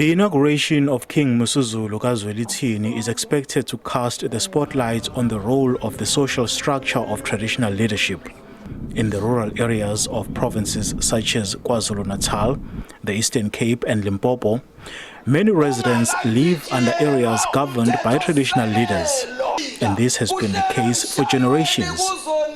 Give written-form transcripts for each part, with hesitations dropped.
The inauguration of King Msuzulu Ka Zwelithini is expected to cast the spotlight on the role of the social structure of traditional leadership. In the rural areas of provinces such as Kwa Zulu-Natal, the Eastern Cape and Limpopo, many residents live under areas governed by traditional leaders. And this has been the case for generations.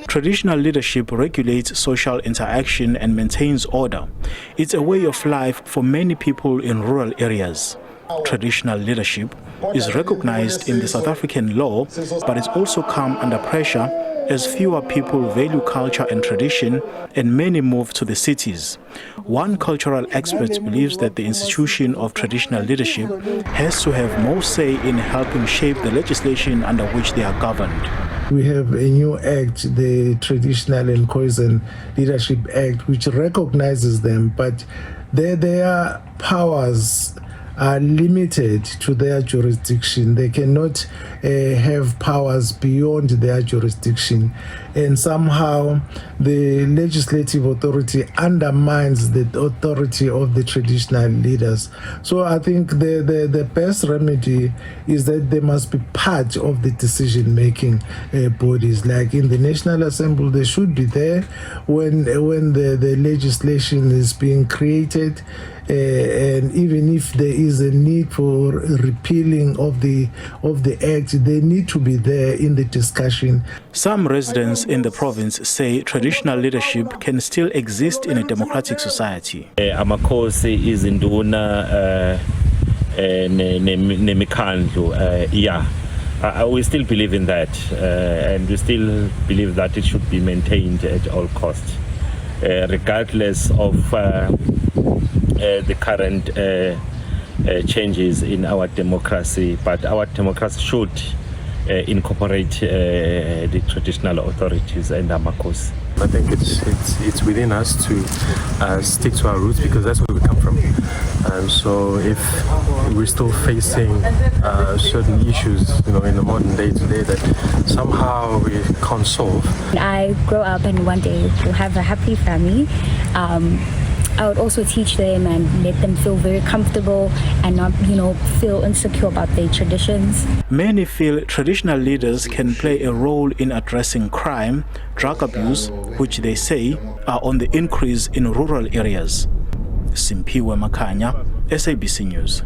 Traditional leadership regulates social interaction and maintains order. It's a way of life for many people in rural areas. Traditional leadership is recognized in the South African law, but it's also come under pressure as fewer people value culture and tradition and many move to the cities. One cultural expert believes that the institution of traditional leadership has to have more say in helping shape the legislation under which they are governed. We have a new act, the Traditional and Cohesion Leadership Act, which recognizes them, but their powers are limited to their jurisdiction. They cannot have powers beyond their jurisdiction. And somehow the legislative authority undermines the authority of the traditional leaders. So I think the best remedy is that they must be part of the decision-making bodies. Like in the National Assembly, they should be there when the legislation is being created. And even if there is a need for repealing of the act, they need to be there in the discussion. Some residents in the province say traditional leadership can still exist in a democratic society. Amakhosi and Izinduna we still believe in that, and we still believe that it should be maintained at all costs, regardless of the current changes in our democracy. But our democracy should incorporate the traditional authorities and Amakhosi. I think it's within us to stick to our roots, because that's where we come from. So if we're still facing certain issues, in the modern day today that somehow we can't solve. I grow up and one day will have a happy family. I would also teach them and let them feel very comfortable and not, feel insecure about their traditions. Many feel traditional leaders can play a role in addressing crime, drug abuse, which they say are on the increase in rural areas. Simpiwe Makanya, SABC News.